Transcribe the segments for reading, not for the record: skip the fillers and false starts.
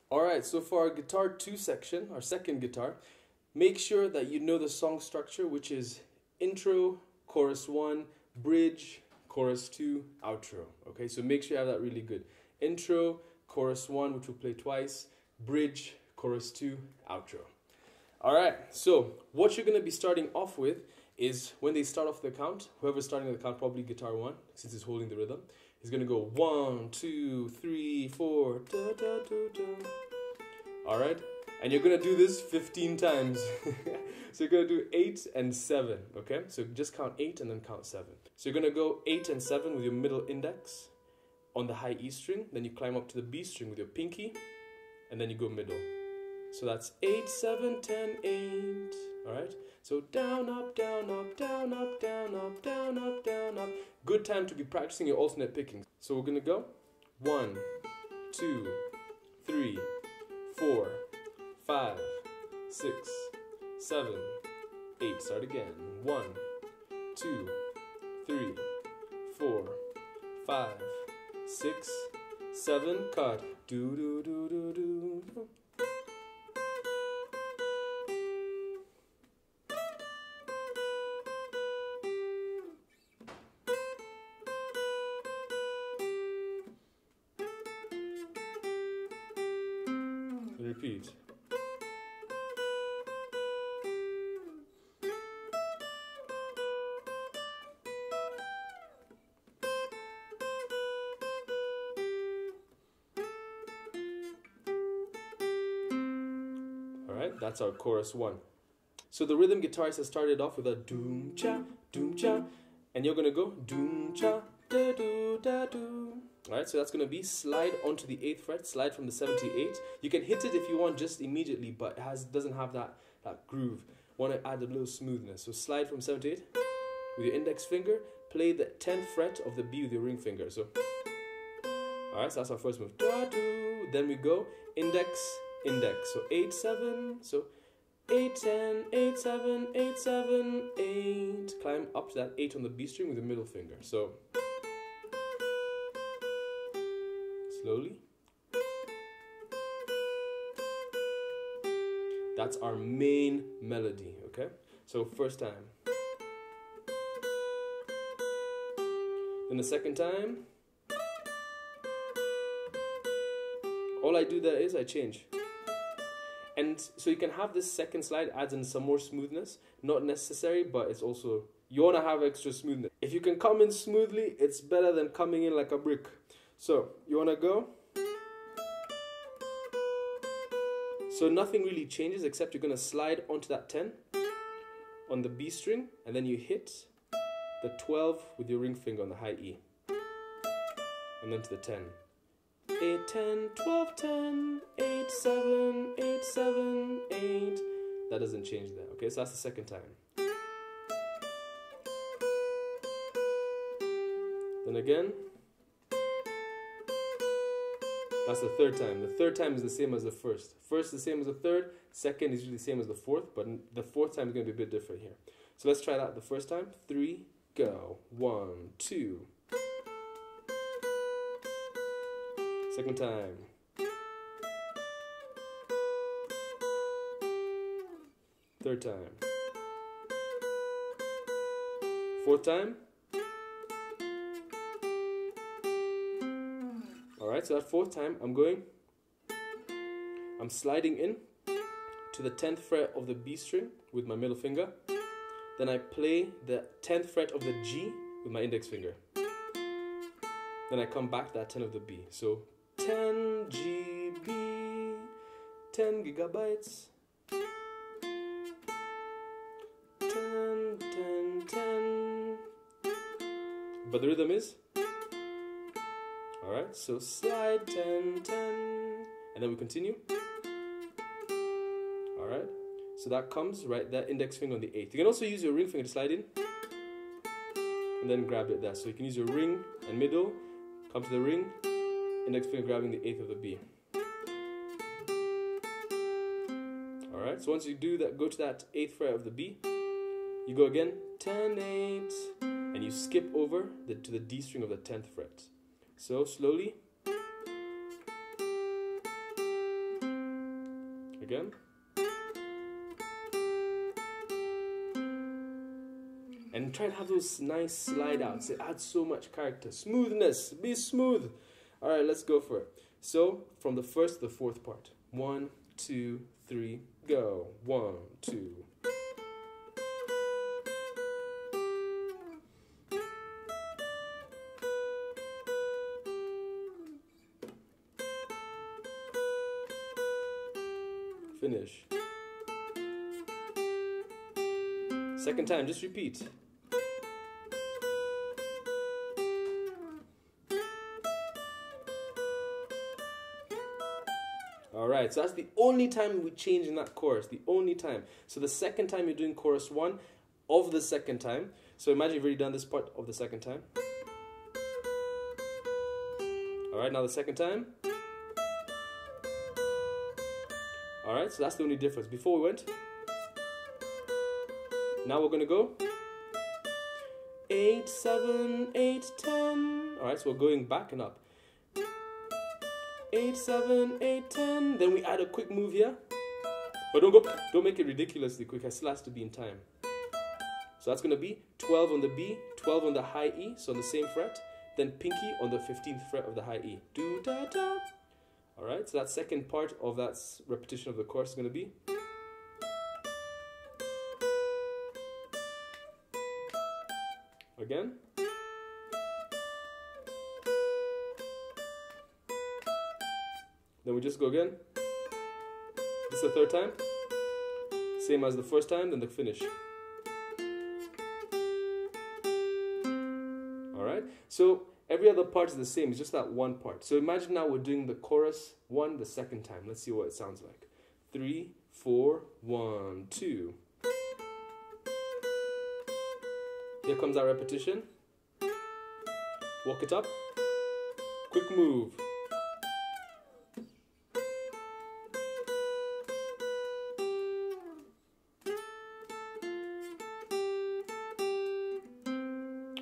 Alright, so for our guitar 2 section, our second guitar, make sure that you know the song structure, which is intro, chorus 1, bridge, chorus 2, outro. Okay, so make sure you have that really good. Intro, chorus 1, which we'll play twice, bridge, chorus 2, outro. Alright, so what you're going to be starting off with is when they start off the count, whoever's starting the count, probably guitar 1, since it's holding the rhythm, is going to go 1, 2, 3, 4, da, da, da, da. Alright, and you're going to do this 15 times. So you're going to do 8 and 7, okay? So just count 8 and then count 7. So you're going to go 8 and 7 with your middle index on the high E string, then you climb up to the B string with your pinky, and then you go middle. So that's 8, 7, 10, 8. Alright? So down, up, down, up, down, up, down, up, down, up, down, up. Good time to be practicing your alternate pickings. So we're going to go 1, 2, 3, 4, 5, 6, 7, 8. Start again. 1, 2, 3, 4, 5, 6, 7. Cut. Do do do do do do. Repeat. Alright, that's our chorus 1. So the rhythm guitarist has started off with a doom cha, and you're gonna go doom cha, da do da do. Alright, so that's gonna be slide onto the 8th fret, slide from the 7 to 8. You can hit it if you want just immediately, but it doesn't have that groove. Want to add a little smoothness. So slide from 7 to 8 with your index finger, play the 10th fret of the B with your ring finger. So alright, so that's our first move. Da do. Then we go index, index. So 8, 7. So 8, 10, 8, 7, 8, 7, 8. Climb up to that 8 on the B string with the middle finger. So slowly. That's our main melody, okay? So first time. Then the second time. All I do there is I change. And so you can have this second slide adds in some more smoothness. Not necessary, but it's also, you want to have extra smoothness. If you can come in smoothly, it's better than coming in like a brick. So, you want to go? So nothing really changes except you're going to slide onto that 10 on the B string, and then you hit the 12 with your ring finger on the high E. And then to the 10. 8, 10, 12, 10, 8, 7, 8, 7, 8. That doesn't change there, okay? So that's the second time. Then again. That's the third time. The third time is the same as the first. First is the same as the third. Second is usually the same as the fourth, but the fourth time is going to be a bit different here. So let's try that the first time. 3, go. 1, 2. Second time. Third time. Fourth time. Alright, so that fourth time, I'm sliding in to the 10th fret of the B string with my middle finger. Then I play the 10th fret of the G with my index finger. Then I come back to that 10 of the B. So 10 GB, 10 gigabytes, 10, 10, 10. But the rhythm is, alright, so slide 10, 10, and then we continue. Alright, so that comes right there, index finger on the 8th. You can also use your ring finger to slide in, and then grab it there. So you can use your ring and middle, come to the ring, index finger grabbing the 8th of the B. Alright, so once you do that, go to that 8th fret of the B, you go again, 10, 8, and you skip over to the D string of the 10th fret. So slowly. Again. And try to have those nice slide outs. It adds so much character. Smoothness. Be smooth. All right, let's go for it. So, from the first to the fourth part. 1, 2, 3, go. 1, 2. Finish. Second time, just repeat. Alright, so that's the only time we change in that chorus, the only time. So the second time you're doing chorus 1 of the second time. So imagine you've already done this part of the second time. Alright, now the second time. Alright, so that's the only difference. Before we went. Now we're going to go 8, 7, 8, 10. Alright, so we're going back and up. 8, 7, 8, 10. Then we add a quick move here. But don't make it ridiculously quick. It still has to be in time. So that's going to be 12 on the B, 12 on the high E, so on the same fret. Then pinky on the 15th fret of the high E. Do da da. Alright, so that second part of that repetition of the chorus is going to be. Again. Then we just go again. This is the third time. Same as the first time, then the finish. Alright, so every other part is the same, it's just that one part. So imagine now we're doing the chorus 1 the second time. Let's see what it sounds like. 3, 4, 1, 2. Here comes our repetition. Walk it up. Quick move.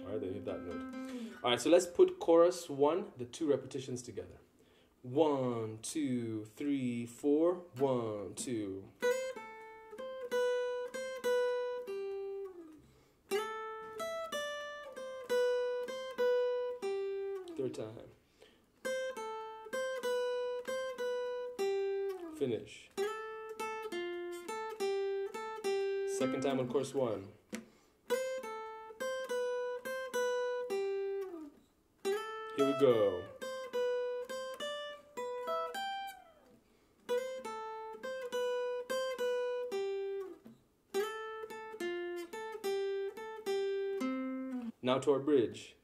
Alright, then hit that note. Alright, so let's put chorus 1, the 2 repetitions together. 1, 2, 3, 4, 1, 2. Third time. Finish. Second time on chorus 1. Here we go. Now to our bridge.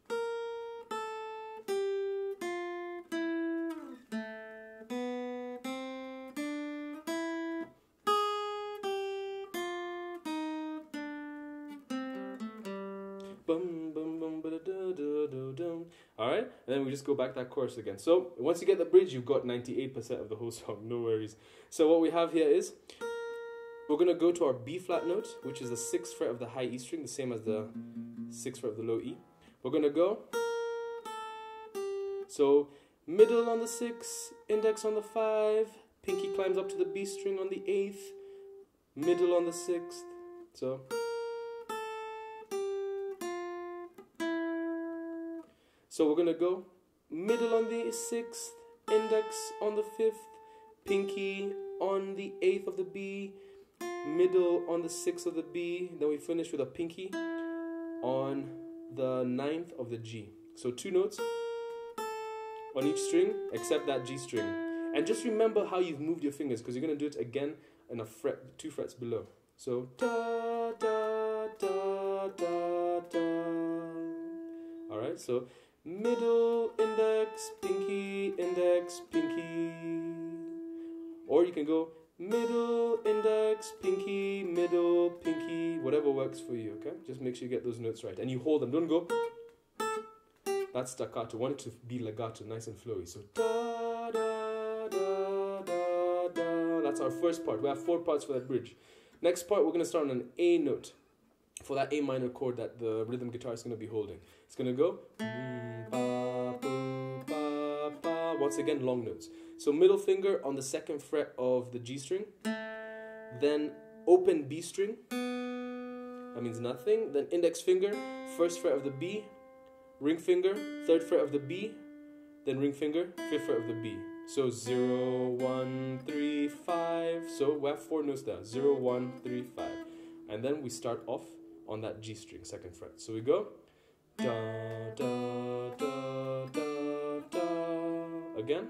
Alright, and then we just go back that chorus again. So once you get the bridge, you've got 98% of the whole song, no worries. So what we have here is, we're going to go to our B flat note, which is the 6th fret of the high E string, the same as the 6th fret of the low E. We're going to go, so middle on the 6, index on the 5, pinky climbs up to the B string on the 8th, middle on the 6th, So we're going to go middle on the 6th, index on the 5th, pinky on the 8th of the B, middle on the 6th of the B, then we finish with a pinky on the 9th of the G. So 2 notes on each string except that G string. And just remember how you've moved your fingers, because you're going to do it again in a fret, 2 frets below. So da da da da da. Alright, so middle, index, pinky, index, pinky. Or you can go middle, index, pinky, middle, pinky, whatever works for you, okay? Just make sure you get those notes right. And you hold them, don't go. That's staccato. Want it to be legato, nice and flowy. So da da da da da. That's our first part. We have 4 parts for that bridge. Next part, we're going to start on an A note for that A minor chord that the rhythm guitar is going to be holding. It's going to go once again, long notes. So middle finger on the 2nd fret of the G string, then open B string, that means nothing, then index finger, 1st fret of the B, ring finger, 3rd fret of the B, then ring finger, 5th fret of the B. So 0, 1, 3, 5. So we have 4 notes down. 0, 1, 3, 5. And then we start off on that G string, 2nd fret. So we go da da da da da. Again.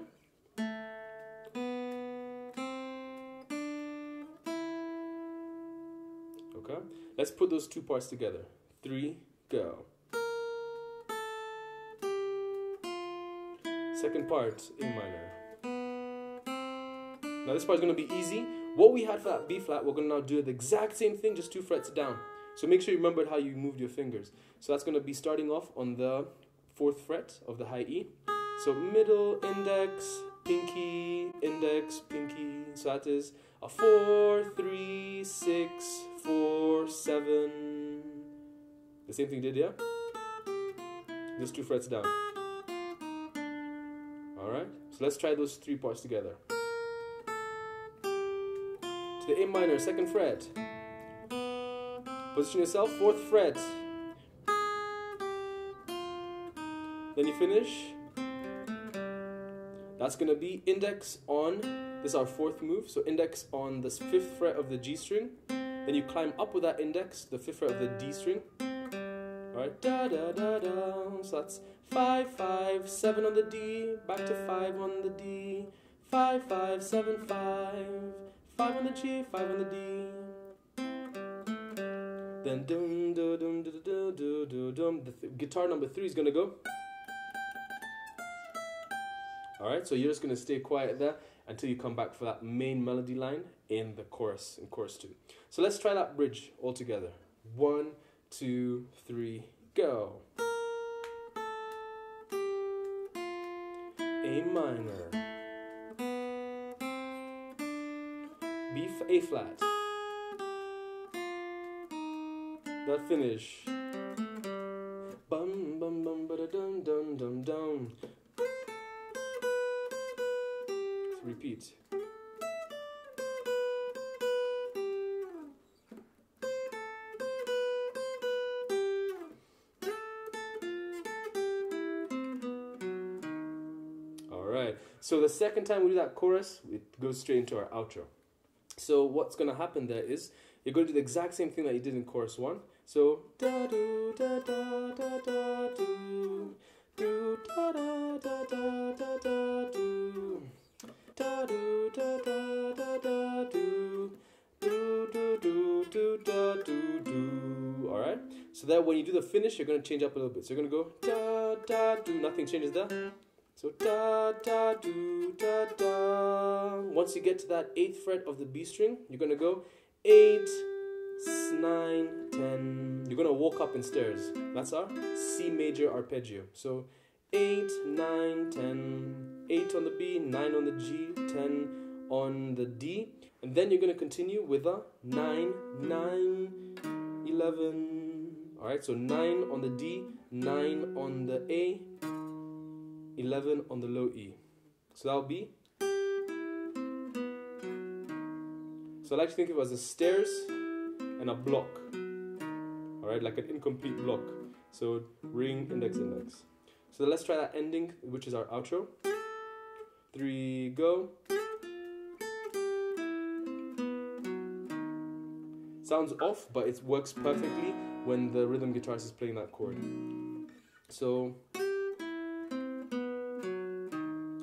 Okay. Let's put those 2 parts together. 3, go. 2nd part, A minor. Now this part is going to be easy. What we had for that B flat, we're going to now do the exact same thing, just 2 frets down. So make sure you remembered how you moved your fingers. So that's going to be starting off on the 4th fret of the high E. So middle, index, pinky, index, pinky. So that is a 4, 3, 6, 4, 7. The same thing you did, yeah? Just 2 frets down. Alright, so let's try those 3 parts together. To the A minor, 2nd fret. Position yourself, 4th fret. Then you finish. That's going to be index on, this is our 4th move, so index on the 5th fret of the G string. Then you climb up with that index, the 5th fret of the D string. Alright, da da da da. So that's 5, 5, 7 on the D, back to 5 on the D, 5, 5, 7, 5, 5 on the G, 5 on the D. Then dum dum dum dum dum dum dum. The guitar number 3 is gonna go. Alright, so you're just gonna stay quiet there until you come back for that main melody line in the chorus, in chorus 2. So let's try that bridge all together. 1, 2, 3, go. A minor, A flat, that finish, bum bum bum ba da dum dum dum dum. Repeat. Alright, so the second time we do that chorus, it goes straight into our outro. So what's going to happen there is, you're going to do the exact same thing that you did in chorus 1. So, da do da da da da do, do da da da da da da do, da do da da da da do, do do do do da do do. Alright? So that when you do the finish, you're going to change up a little bit. So you're going to go da da do, nothing changes there. So da da do da da. Once you get to that 8th fret of the B string, you're gonna go 8, 9, 10. You're gonna walk up in stairs. That's our C major arpeggio. So 8, 9, 10. 8 on the B, 9 on the G, 10 on the D, and then you're gonna continue with a 9, 9, 11. All right. So 9 on the D, 9 on the A. 11 on the low E. So that'll be. So I like to think of it as a stairs and a block. Alright, like an incomplete block. So ring, index, index. So let's try that ending, which is our outro. 3, go. Sounds off, but it works perfectly when the rhythm guitarist is playing that chord. So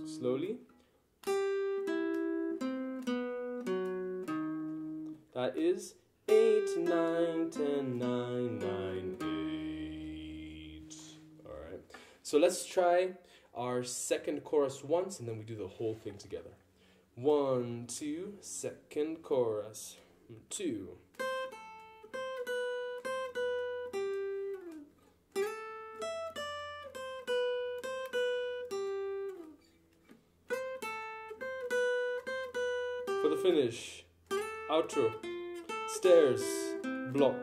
slowly. That is 8, 9, 10, 9, 9, 8. Alright. So let's try our second chorus once, and then we do the whole thing together. 1, 2, second chorus. 2. For the finish, outro, stairs, block,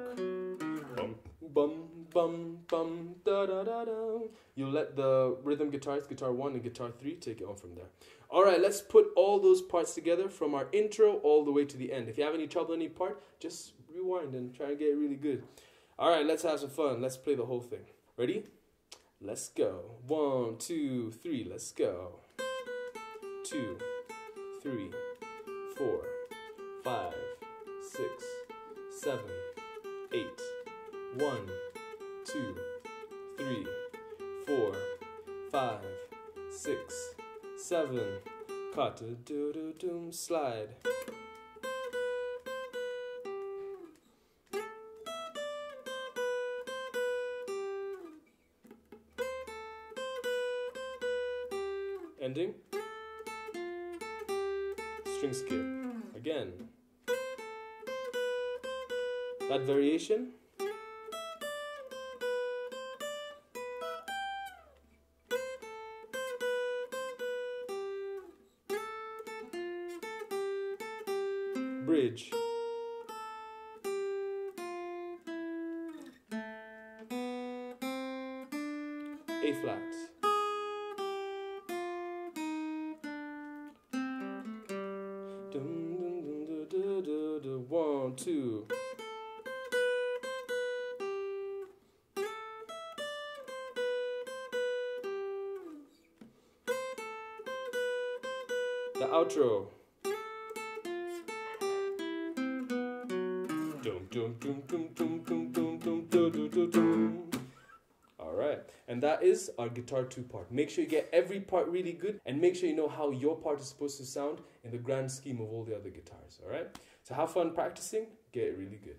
bum, bum, bum bum da da da da. You'll let the rhythm guitars, guitar 1 and guitar 3, take it on from there. Alright, let's put all those parts together from our intro all the way to the end. If you have any trouble in any part, just rewind and try and get it really good. Alright, let's have some fun. Let's play the whole thing. Ready? Let's go. 1, 2, 3, let's go. 2, 3, 4, 5, 6, 7, 8. 1, 2, 3, 4, 5, 6, 7. Cut a do do doom slide. Ending. String skip. Again. That variation. Bridge. A flat. Dum, dum, dum, dum, dum, dum, 1, 2. The outro. Alright, and that is our guitar 2 part. Make sure you get every part really good and make sure you know how your part is supposed to sound in the grand scheme of all the other guitars. Alright, so have fun practicing, get it really good.